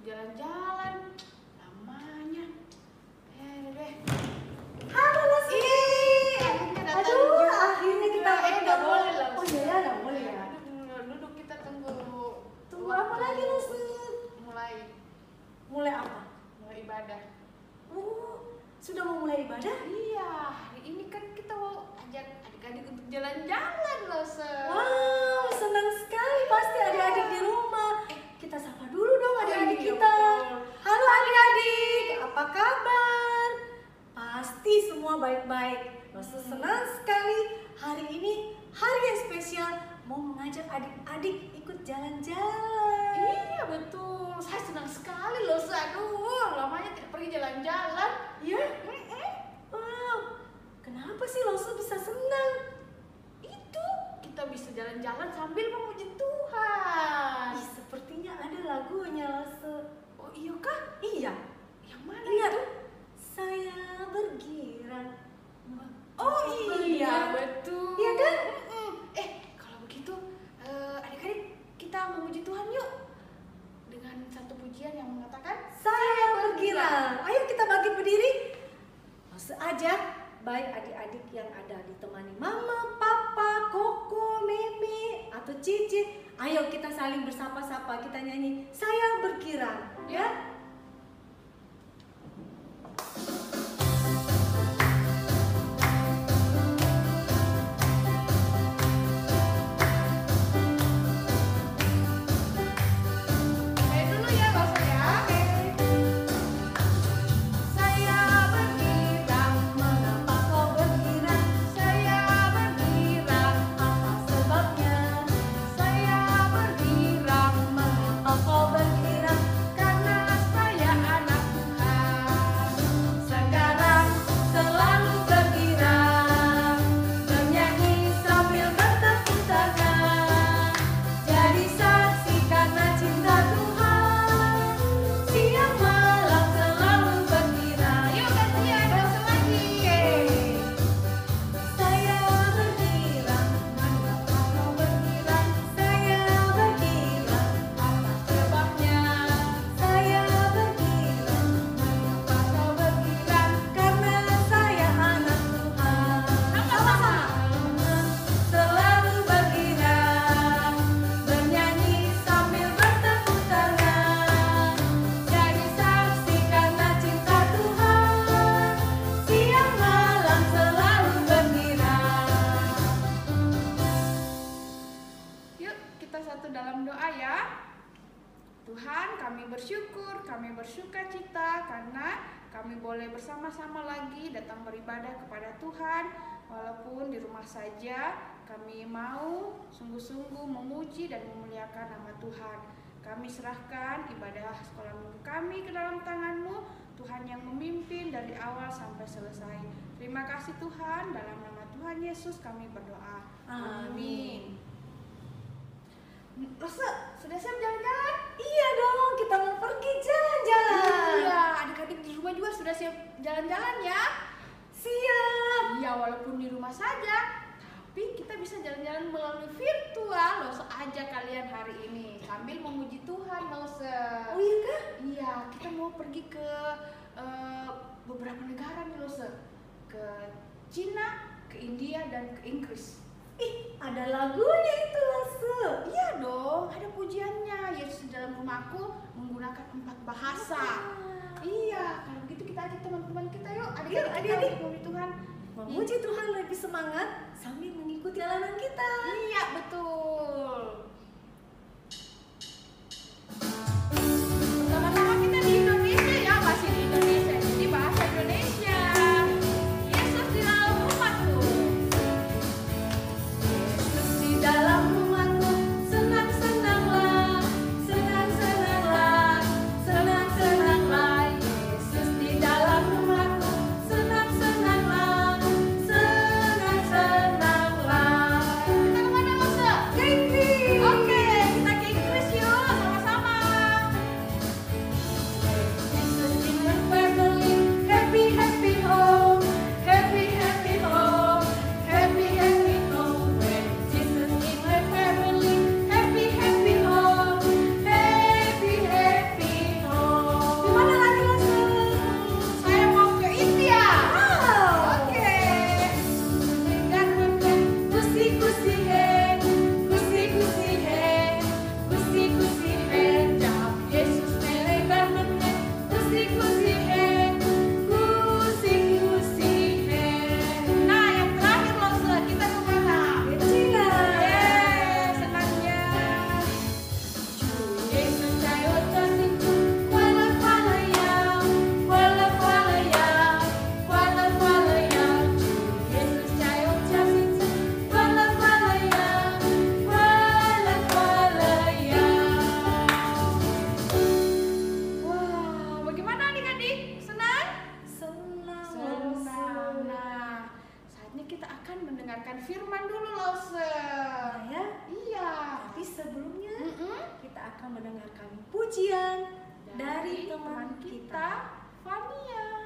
jalan-jalan namanya. Deh. Halo Mas. Aduh, akhirnya kita nggak boleh lah. Oh iya, nggak boleh ya. Duduk kita tunggu. Tunggu apa lagi Mas? Mulai apa? Mulai ibadah. Oh, sudah mau mulai ibadah? Iya, hari ini kan kita mau ajak adik-adik untuk jalan-jalan loh, Wow, senang sekali pasti adik-adik di rumah. Kita sapa dulu dong adik-adik kita. Halo adik-adik, apa kabar? Pasti semua baik-baik. Rosa senang sekali hari ini hari yang spesial mau mengajak adik-adik ikut jalan-jalan. Iya betul, saya senang sekali loh. Aduh, lamanya tidak pergi jalan-jalan. Iya? Wow, kenapa sih Rosa bisa senang? Itu kita bisa jalan-jalan sambil memuji Tuhan. Ih, sepertinya ada lagunya Rosa. Oh iya kah? Iya. Yang mana Ingat, itu? saya bergirang. Oh iya betul. Iya kan? Kalau begitu adik-adik kita memuji Tuhan yuk dengan satu pujian yang mengatakan Saya bergirang. Ayo kita bangkit berdiri. Langsung aja, baik adik-adik yang ada ditemani mama, papa, koko, mimi, atau cici. Ayo kita saling bersapa-sapa, kita nyanyi Saya bergirang, ya. Kami bersuka cita karena kami boleh bersama-sama lagi datang beribadah kepada Tuhan. Walaupun di rumah saja, kami mau sungguh-sungguh memuji dan memuliakan nama Tuhan. Kami serahkan ibadah sekolah minggu kami ke dalam tangan-Mu, Tuhan yang memimpin dari awal sampai selesai. Terima kasih Tuhan, dalam nama Tuhan Yesus kami berdoa. Amin. Rosa, sudah siap jalan-jalan? Iya dong, kita mau pergi jalan-jalan. Iya, adik-adik di rumah juga sudah siap jalan-jalan ya? Siap. Iya, walaupun di rumah saja, tapi kita bisa jalan-jalan melalui virtual. Loh, aja kalian hari ini sambil memuji Tuhan, Lose. Oh iya kah? Iya, kita mau pergi ke beberapa negara nih, Lose. Ke Cina, ke India, dan ke Inggris. Ih, ada lagunya itu Lose. Iya dong, ada pujiannya. Yesus di dalam rumahku menggunakan 4 bahasa. Iya, kalau begitu kita ajak teman-teman kita yuk. Adik-adik memuji Tuhan. Memuji Tuhan lebih semangat sambil mengikuti jalanan kita. Iya, betul. Sama-sama kita di Indonesia ya, masih di Indonesia. Jadi bahasa Indonesia. Yesus di dalam rumahku. Yesus di dalam rumahku, senang-senanglah, senang-senanglah, senang-senanglah. Yesus di dalam rumahku, senang-senanglah, senang-senanglah. Kita kemana, Lose? Ke Inggris. akan mendengarkan pujian dari teman kita, Fania.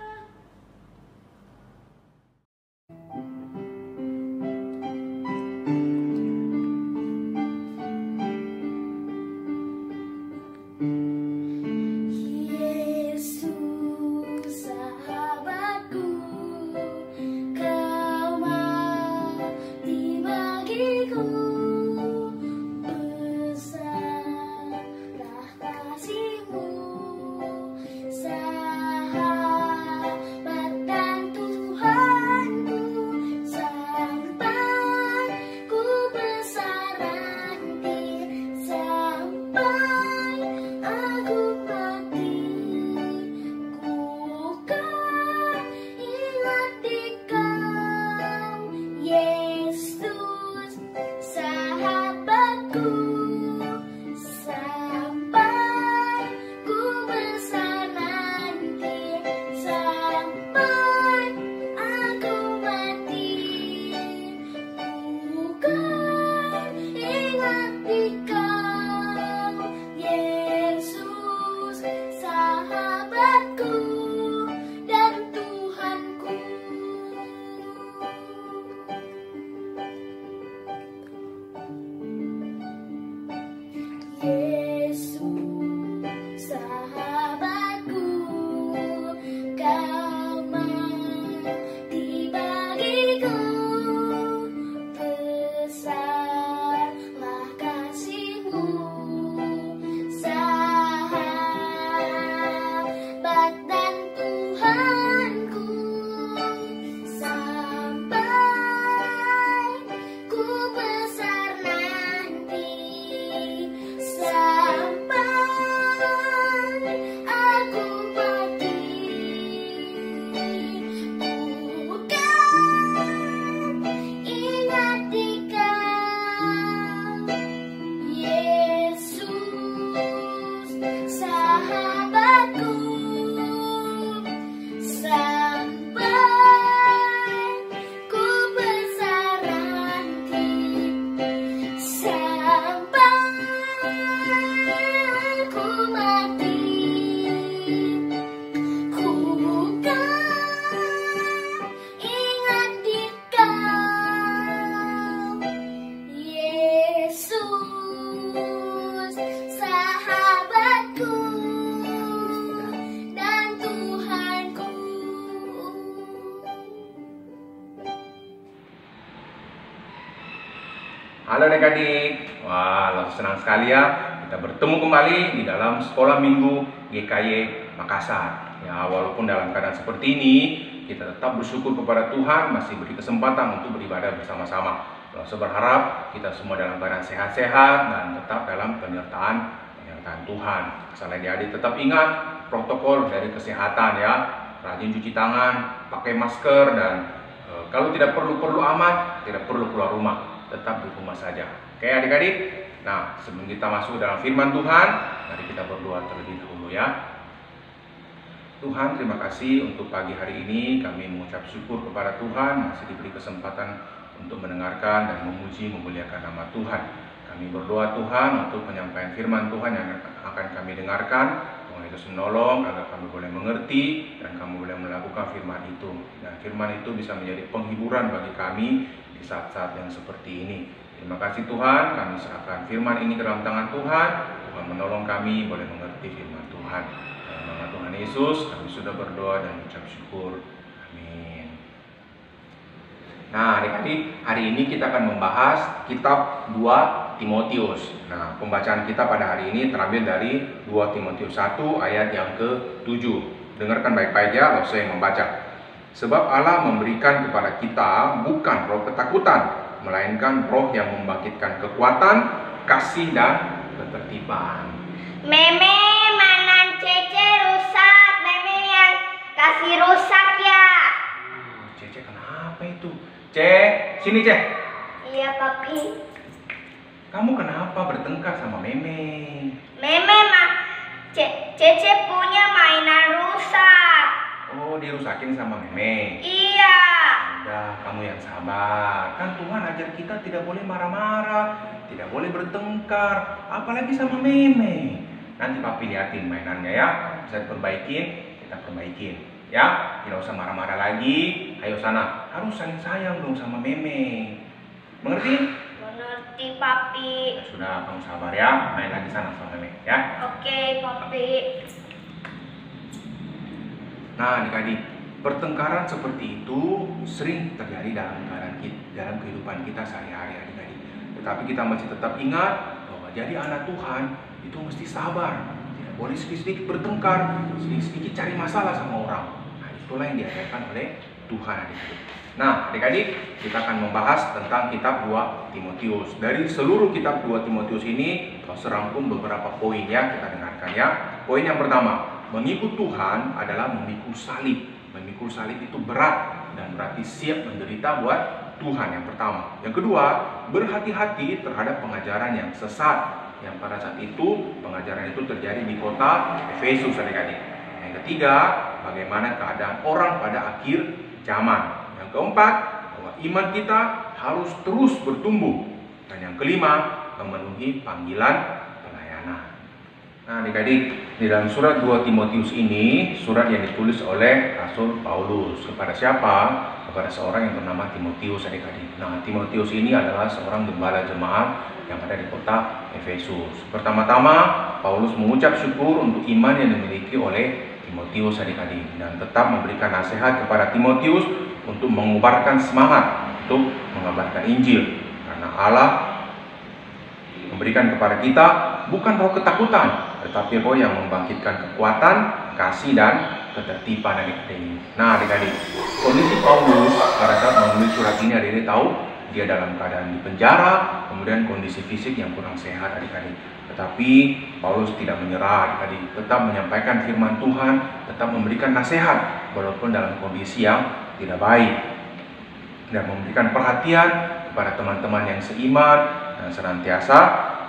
Halo adik-adik, wah senang sekali ya kita bertemu kembali di dalam sekolah minggu GKY Makassar. Ya, walaupun dalam keadaan seperti ini, kita tetap bersyukur kepada Tuhan masih beri kesempatan untuk beribadah bersama-sama. Saya berharap kita semua dalam keadaan sehat-sehat dan tetap dalam penyertaan Tuhan. Asal adik-adik tetap ingat protokol dari kesehatan ya, rajin cuci tangan, pakai masker dan kalau tidak perlu amat, tidak perlu keluar rumah. Tetap di rumah saja. Oke adik-adik. Nah, sebelum kita masuk dalam firman Tuhan, mari kita berdoa terlebih dahulu ya. Tuhan, terima kasih untuk pagi hari ini kami mengucap syukur kepada Tuhan masih diberi kesempatan untuk mendengarkan dan memuji memuliakan nama Tuhan. Kami berdoa Tuhan untuk penyampaian firman Tuhan yang akan kami dengarkan. Tuhan Yesus menolong agar kami boleh mengerti dan kami boleh melakukan firman itu. Dan firman itu bisa menjadi penghiburan bagi kami di saat-saat yang seperti ini. Terima kasih Tuhan, kami serahkan firman ini ke dalam tangan Tuhan. Tuhan menolong kami boleh mengerti firman Tuhan. Dalam nama Tuhan Yesus, kami sudah berdoa dan mengucap syukur. Amin. Nah, adik-adik, hari ini kita akan membahas kitab 2 Timotius. Nah, pembacaan kita pada hari ini terambil dari 2 Timotius 1 ayat yang ke-7. Dengarkan baik-baik ya, saya yang membaca. Sebab Allah memberikan kepada kita bukan roh ketakutan, melainkan roh yang membangkitkan kekuatan, kasih dan ketertiban. Meme, mainan Cece rusak. Meme yang kasih rusak ya. Cece kenapa itu? Cek, sini Cek. Iya papi. Kamu kenapa bertengkar sama Meme? Meme mah Cece punya mainan rusak. Oh, dirusakin sama Meme. Iya. Udah, kamu yang sabar. Kan Tuhan ajar kita tidak boleh marah-marah. tidak boleh bertengkar, apalagi sama meme. Nanti papi liatin mainannya ya, bisa diperbaikin, kita perbaikin ya. Tidak usah marah-marah lagi. Ayo sana, harus saling sayang dong sama meme. Mengerti? Mengerti, Papi. Ya sudah, kamu sabar ya, main lagi sana sama meme ya. Oke, Papi. Nah, adik-adik, pertengkaran seperti itu sering terjadi dalam kehidupan kita sehari-hari, adik-adik. Tetapi kita masih tetap ingat bahwa jadi anak Tuhan itu mesti sabar. Tidak boleh sedikit-sedikit bertengkar, sedikit-sedikit cari masalah sama orang. Nah, itulah yang diajarkan oleh Tuhan, adik-adik. Nah, adik-adik, kita akan membahas tentang kitab 2 Timotius. Dari seluruh kitab 2 Timotius ini, serangkum beberapa poin ya, kita dengarkan ya. Poin yang pertama, mengikut Tuhan adalah memikul salib. Memikul salib itu berat dan berarti siap menderita buat Tuhan, yang pertama. Yang kedua, berhati-hati terhadap pengajaran yang sesat, yang pada saat itu pengajaran itu terjadi di kota Efesus, adik-adik. Yang ketiga, bagaimana keadaan orang pada akhir zaman. Yang keempat, bahwa iman kita harus terus bertumbuh. Dan yang kelima, memenuhi panggilan pelayanan. Nah, adik-adik, di dalam surat 2 Timotius ini, surat yang ditulis oleh Rasul Paulus. Kepada siapa? Kepada seorang yang bernama Timotius, adik-adik. Nah, Timotius ini adalah seorang gembala jemaat yang ada di kota Efesus. Pertama-tama, Paulus mengucap syukur untuk iman yang dimiliki oleh Timotius, adik-adik, dan tetap memberikan nasihat kepada Timotius untuk mengubarkan semangat untuk mengabarkan Injil. Karena Allah memberikan kepada kita bukan roh ketakutan, tetapi roh yang membangkitkan kekuatan, kasih, dan ketertiban, adik-adik. Nah, adik-adik, kondisi Paulus pada saat menulis surat ini, adik-adik tahu dia dalam keadaan di penjara, kemudian kondisi fisik yang kurang sehat, adik-adik. Tetapi Paulus tidak menyerah, adik-adik, tetap menyampaikan firman Tuhan, tetap memberikan nasihat walaupun dalam kondisi yang tidak baik, dan memberikan perhatian kepada teman-teman yang seiman dan senantiasa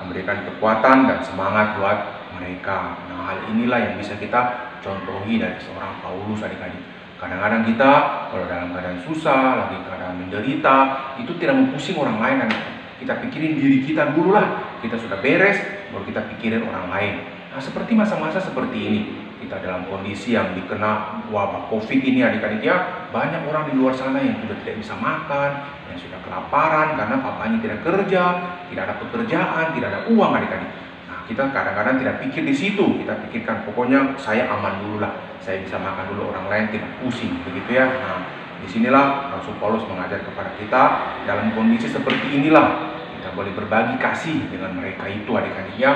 memberikan kekuatan dan semangat buat mereka. Nah, hal inilah yang bisa kita contohi dari seorang Paulus, adik-adik. Kadang-kadang kita kalau dalam keadaan susah, lagi keadaan menderita, itu tidak mempusing orang lain, adik-adik. Kita pikirin diri kita dulu lah. Kita sudah beres, baru kita pikirin orang lain. Nah, seperti masa-masa seperti ini, kita dalam kondisi yang dikena wabah COVID ini, adik-adik ya, banyak orang di luar sana yang sudah tidak bisa makan, yang sudah kelaparan karena papanya tidak kerja, tidak ada pekerjaan, tidak ada uang, adik-adik. Nah, kita kadang-kadang tidak pikir di situ, kita pikirkan pokoknya saya aman dulu lah, saya bisa makan dulu, orang lain tidak pusing, begitu ya. Nah, disinilah Rasul Paulus mengajar kepada kita dalam kondisi seperti inilah kita boleh berbagi kasih dengan mereka itu, adik-adiknya,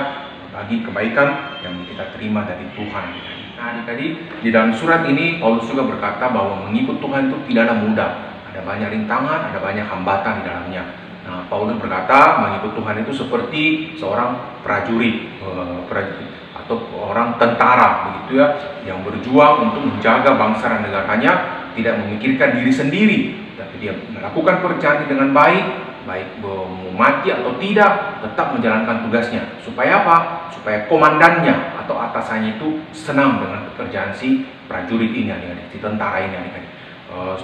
bagi kebaikan yang kita terima dari Tuhan, adik-adik. Nah, adik-adik, di dalam surat ini Paulus juga berkata bahwa mengikut Tuhan itu tidaklah mudah. Ada banyak rintangan, ada banyak hambatan di dalamnya. Nah, Paulus berkata mengikut Tuhan itu seperti seorang prajurit atau orang tentara, begitu ya, yang berjuang untuk menjaga bangsa dan negaranya, tidak memikirkan diri sendiri, tapi dia melakukan pekerjaan dengan baik mau mati atau tidak, tetap menjalankan tugasnya. Supaya apa? Supaya komandannya atau atasannya itu senang dengan pekerjaan si prajurit ini, adik-adik, si tentara ini, adik-adik.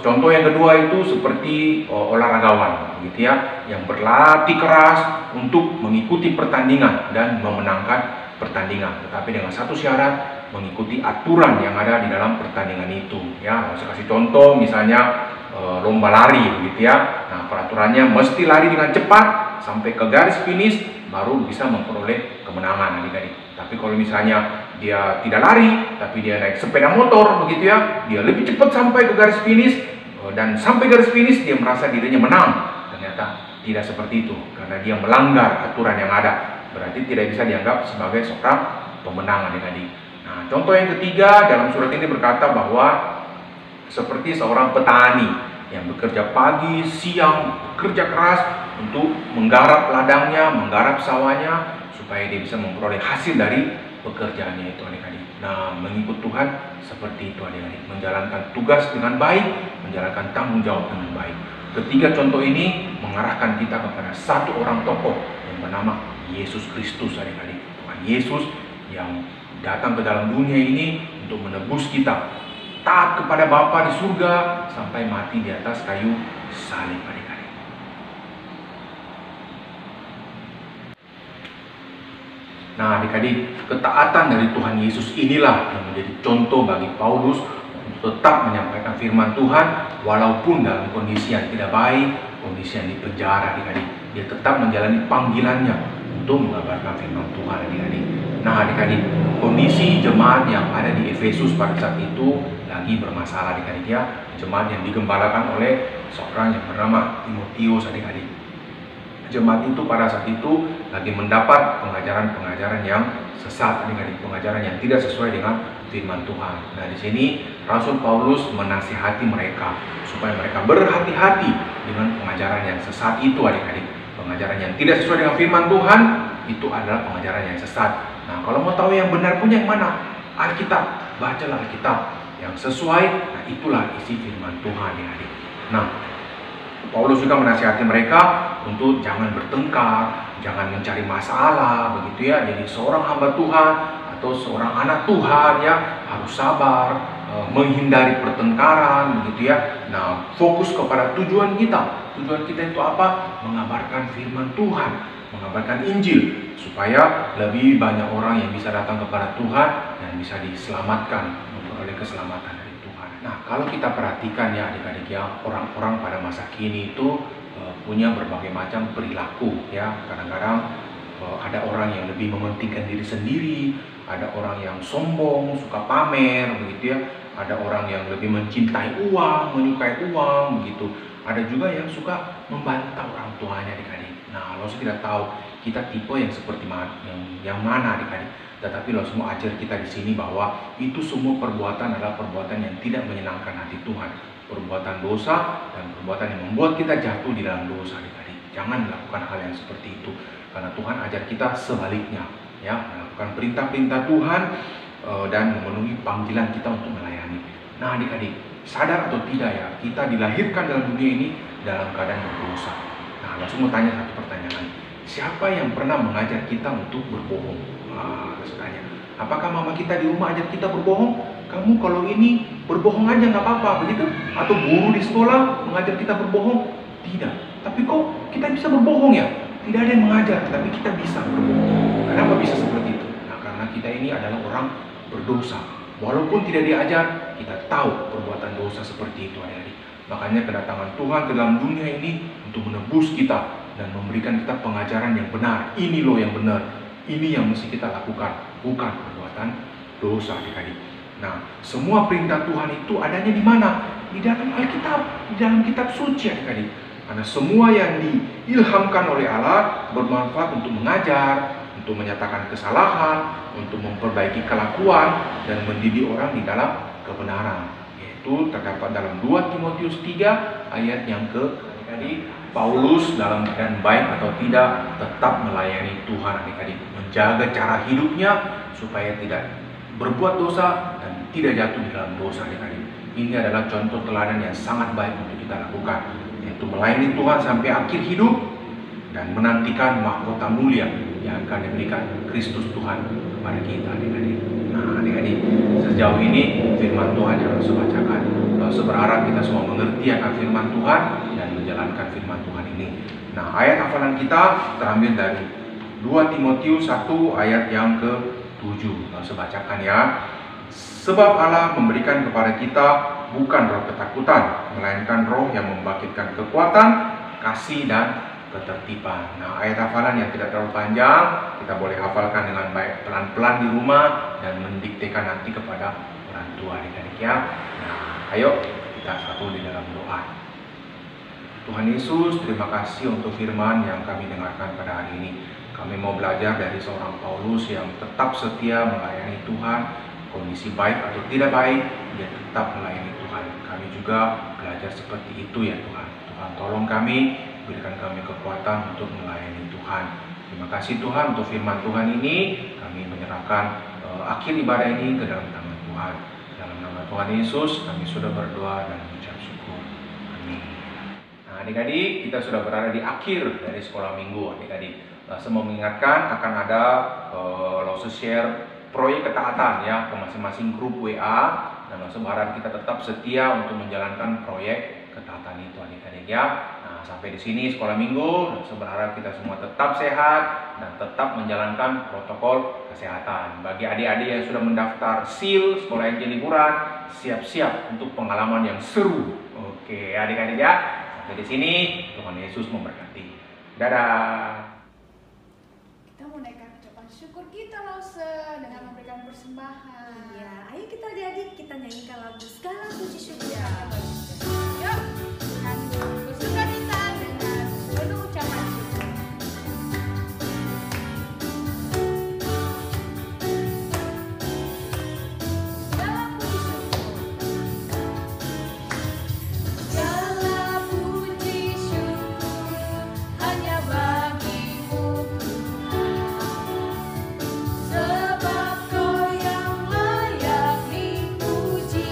Contoh yang kedua itu seperti olahragawan, gitu ya, yang berlatih keras untuk mengikuti pertandingan dan memenangkan pertandingan. Tetapi dengan satu syarat, mengikuti aturan yang ada di dalam pertandingan itu. Ya, saya kasih contoh, misalnya lomba lari, gitu ya. Nah, peraturannya mesti lari dengan cepat sampai ke garis finish baru bisa memperoleh kemenangan, adik-adik. Tapi kalau misalnya dia tidak lari, tapi dia naik sepeda motor, begitu ya, dia lebih cepat sampai ke garis finish, dan sampai garis finish dia merasa dirinya menang. Ternyata tidak seperti itu, karena dia melanggar aturan yang ada. Berarti tidak bisa dianggap sebagai seorang pemenang, adik-adik. Nah, contoh yang ketiga dalam surat ini berkata bahwa seperti seorang petani yang bekerja pagi, siang, bekerja keras untuk menggarap ladangnya, menggarap sawahnya, supaya dia bisa memperoleh hasil dari pekerjaannya itu, adik-adik. Nah, mengikut Tuhan seperti itu, adik-adik, menjalankan tugas dengan baik, menjalankan tanggung jawab dengan baik. Ketiga contoh ini mengarahkan kita kepada satu orang tokoh yang bernama Yesus Kristus, adik-adik. Tuhan Yesus yang datang ke dalam dunia ini untuk menebus kita, taat kepada Bapa di surga sampai mati di atas kayu salib, adik-adik. Nah adik-adik, ketaatan dari Tuhan Yesus inilah yang menjadi contoh bagi Paulus untuk tetap menyampaikan firman Tuhan walaupun dalam kondisi yang tidak baik, kondisi yang dipenjara adik-adik. Dia tetap menjalani panggilannya untuk mengabarkan firman Tuhan adik-adik. Nah adik-adik, kondisi jemaat yang ada di Efesus pada saat itu lagi bermasalah adik-adik ya. Jemaat yang digembalakan oleh seorang yang bernama Timotius adik-adik. Jemaat itu pada saat itu lagi mendapat pengajaran-pengajaran yang sesat adik-adik, pengajaran yang tidak sesuai dengan firman Tuhan. Nah di sini Rasul Paulus menasihati mereka supaya mereka berhati-hati dengan pengajaran yang sesat itu adik-adik. Pengajaran yang tidak sesuai dengan firman Tuhan itu adalah pengajaran yang sesat. Nah kalau mau tahu yang benar pun yang mana? Alkitab, bacalah Alkitab yang sesuai. Nah itulah isi firman Tuhan adik-adik. Nah Paulus juga menasihati mereka untuk jangan bertengkar, jangan mencari masalah begitu ya. Jadi seorang hamba Tuhan atau seorang anak Tuhan ya harus sabar, menghindari pertengkaran begitu ya. Nah fokus kepada tujuan kita. Tujuan kita itu apa? Mengabarkan firman Tuhan, mengabarkan Injil, supaya lebih banyak orang yang bisa datang kepada Tuhan dan bisa diselamatkan, memperoleh keselamatan dari Tuhan. Nah kalau kita perhatikan ya adik-adik ya, orang-orang pada masa kini itu punya berbagai macam perilaku ya. Kadang-kadang ada orang yang lebih mementingkan diri sendiri, ada orang yang sombong, suka pamer begitu ya, ada orang yang lebih mencintai uang, menyukai uang begitu. Ada juga yang suka membantah orang tuanya adik-adik. Nah, lo tidak tahu kita tipe yang seperti yang mana adik-adik. Tetapi lo semua ajar kita di sini bahwa itu semua perbuatan adalah perbuatan yang tidak menyenangkan hati Tuhan. Perbuatan dosa dan perbuatan yang membuat kita jatuh di dalam dosa adik-adik. Jangan melakukan hal yang seperti itu. Karena Tuhan ajar kita sebaliknya, ya, melakukan perintah-perintah Tuhan dan memenuhi panggilan kita untuk melayani. Nah adik-adik, sadar atau tidak ya, kita dilahirkan dalam dunia ini dalam keadaan berdosa. Nah langsung mau tanya satu pertanyaan, siapa yang pernah mengajar kita untuk berbohong? Langsung tanya, apakah mama kita di rumah ajar kita berbohong? Kamu kalau ini berbohong aja nggak apa-apa begitu? Atau guru di sekolah mengajar kita berbohong? Tidak. Tapi kok kita bisa berbohong ya? Tidak ada yang mengajar, tapi kita bisa berbohong. Kenapa bisa seperti itu? Nah karena kita ini adalah orang berdosa. Walaupun tidak diajar, kita tahu perbuatan dosa seperti itu adik-adik. Makanya kedatangan Tuhan ke dalam dunia ini untuk menebus kita dan memberikan kita pengajaran yang benar. Ini loh yang benar, ini yang mesti kita lakukan, bukan perbuatan dosa adik-adik. Nah, semua perintah Tuhan itu adanya di mana? Di dalam Alkitab, di dalam kitab suci adik-adik. Karena semua yang diilhamkan oleh Allah bermanfaat untuk mengajar, untuk menyatakan kesalahan, untuk memperbaiki kelakuan dan mendidik orang di dalam kebenaran. Yaitu terdapat dalam 2 Timotius 3 ayat yang adik-adik, Paulus dalam keadaan baik atau tidak tetap melayani Tuhan adik-adik, menjaga cara hidupnya supaya tidak berbuat dosa dan tidak jatuh di dalam dosa adik-adik. Ini adalah contoh teladan yang sangat baik untuk kita lakukan, yaitu melayani Tuhan sampai akhir hidup dan menantikan mahkota mulia yang akan diberikan Kristus Tuhan kepada kita adik-adik. Nah adik-adik, sejauh ini firman Tuhan yang harus bacakan. Saya berharap kita semua mengerti akan firman Tuhan dan menjalankan firman Tuhan ini. Nah ayat hafalan kita terambil dari 2 Timotius 1 ayat yang ke-7. Saya bacakan ya. Sebab Allah memberikan kepada kita bukan roh ketakutan, melainkan roh yang membangkitkan kekuatan, kasih dan ketertiban. Nah, ayat hafalan yang tidak terlalu panjang, kita boleh hafalkan dengan baik pelan-pelan di rumah dan mendiktekan nanti kepada orang tua adik-adik ya. Nah, ayo kita satu di dalam doa. Tuhan Yesus, terima kasih untuk firman yang kami dengarkan pada hari ini. Kami mau belajar dari seorang Paulus yang tetap setia melayani Tuhan, kondisi baik atau tidak baik, dia tetap melayani Tuhan. Kami juga belajar seperti itu ya Tuhan. Tuhan tolong kami, berikan kami kekuatan untuk melayani Tuhan. Terima kasih Tuhan untuk firman Tuhan ini. Kami menyerahkan akhir ibadah ini ke dalam tangan Tuhan. Dalam nama Tuhan Yesus kami sudah berdoa dan mengucap syukur. Amin. Nah adik-adik, kita sudah berada di akhir dari sekolah minggu adik-adik. Saya mau mengingatkan akan ada Lose Share proyek ketaatan ya ke masing-masing grup WA, dan langsung berharap kita tetap setia untuk menjalankan proyek ketaatan itu adik-adik ya. Nah, Nah, sampai di sini sekolah minggu. Sebenarnya kita semua tetap sehat dan tetap menjalankan protokol kesehatan. Bagi adik-adik yang sudah mendaftar SIL, sekolah izin liburan, siap-siap untuk pengalaman yang seru. Oke, adik-adik ya. Sampai di sini, Tuhan Yesus memberkati. Dadah. Kita mau naikkan ucapan syukur kita Lause dengan memberikan persembahan. Iya, ayo kita adik-adik kita nyanyikan lagu Segala Puji Syukur. Ya. Yuk, dengan bersuka cita dengan penuh ucapan syukur. Segala puji syukur, segala puji syukur hanya bagimu Tuhan, sebab Kau yang layak dipuji.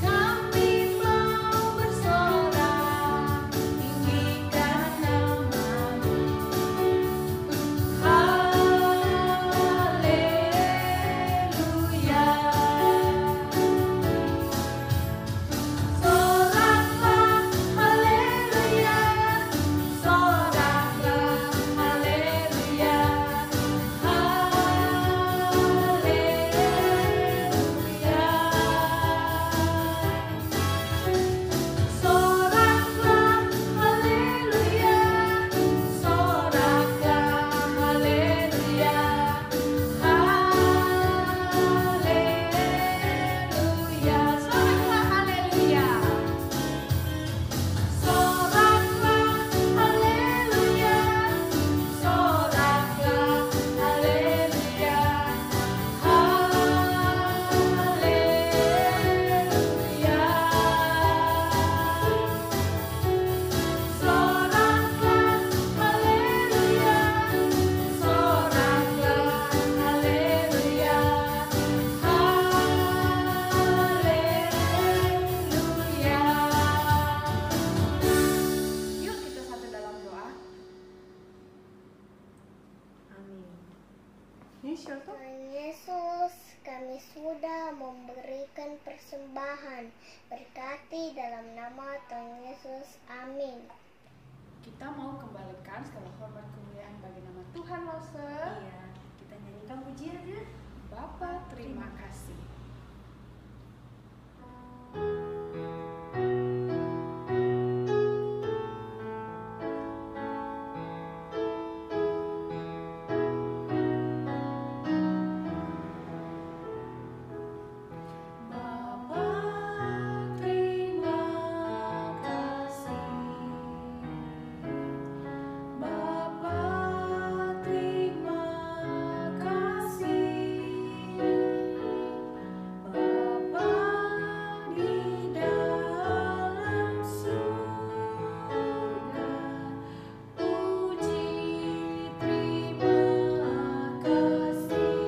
Kami mau bersorak tinggikan nama-Mu. Haleluya. Soraklah haleluya, soraklah haleluya, haleluya. Soraklah haleluya, soraklah haleluya, haleluya. Soraklah haleluya. Soraklah haleluya, soraklah haleluya, haleluya. Soraklah haleluya, soraklah haleluya, haleluya. Yuk kita satu dalam doa. Amin. Ini siapa? Tuhan Yesus, kami sudah memberikan persembahan. Berkati dalam nama Tuhan Yesus. Amin. Kita mau kembalikan segala hormat kemuliaan bagi nama Tuhan Lause. Iya, kita nyanyikan pujian ya. Bapa, terima kasih. Bapa, terima kasih. Bapa, terima kasih. Bapa di dalam surga, puji terima kasih.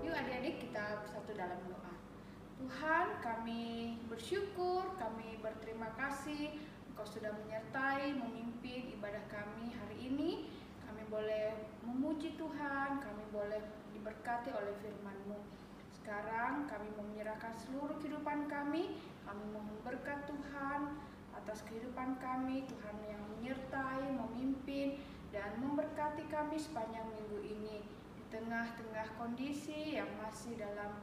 Yuk adik-adik kita bersatu dalam doa. Tuhan, kami bersyukur, kami berterima kasih Engkau sudah menyertai, memimpin ibadah kami hari ini. Kami boleh memuji Tuhan, kami boleh diberkati oleh firman-Mu. Sekarang kami menyerahkan seluruh kehidupan kami mohon berkat Tuhan atas kehidupan kami. Tuhan yang menyertai, memimpin, dan memberkati kami sepanjang minggu ini. Di tengah-tengah kondisi yang masih dalam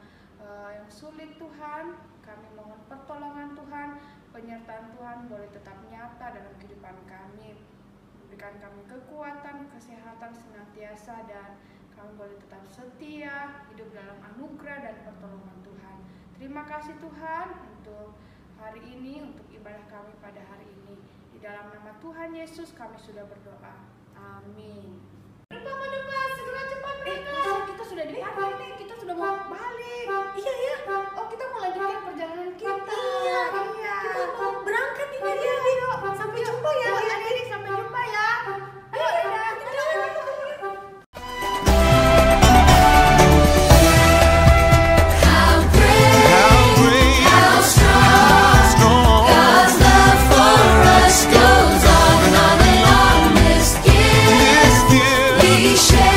yang sulit Tuhan, kami mohon pertolongan Tuhan, penyertaan Tuhan boleh tetap nyata dalam kehidupan kami. Berikan kami kekuatan, kesehatan senantiasa, dan kami boleh tetap setia, hidup dalam anugerah dan pertolongan Tuhan. Terima kasih Tuhan untuk hari ini, untuk ibadah kami pada hari ini. Di dalam nama Tuhan Yesus kami sudah berdoa. Amin. Depan, segera cepat mereka. Kita sudah dipanggil nih, kita sudah mau balik. Iya ya. Oh, kita mau lanjutkan perjalanan kita. Iya. Kita mau berangkat ini adik-adik. Sampai jumpa ya. Adik-adik, sampai jumpa ya. Ayo, dadah. Share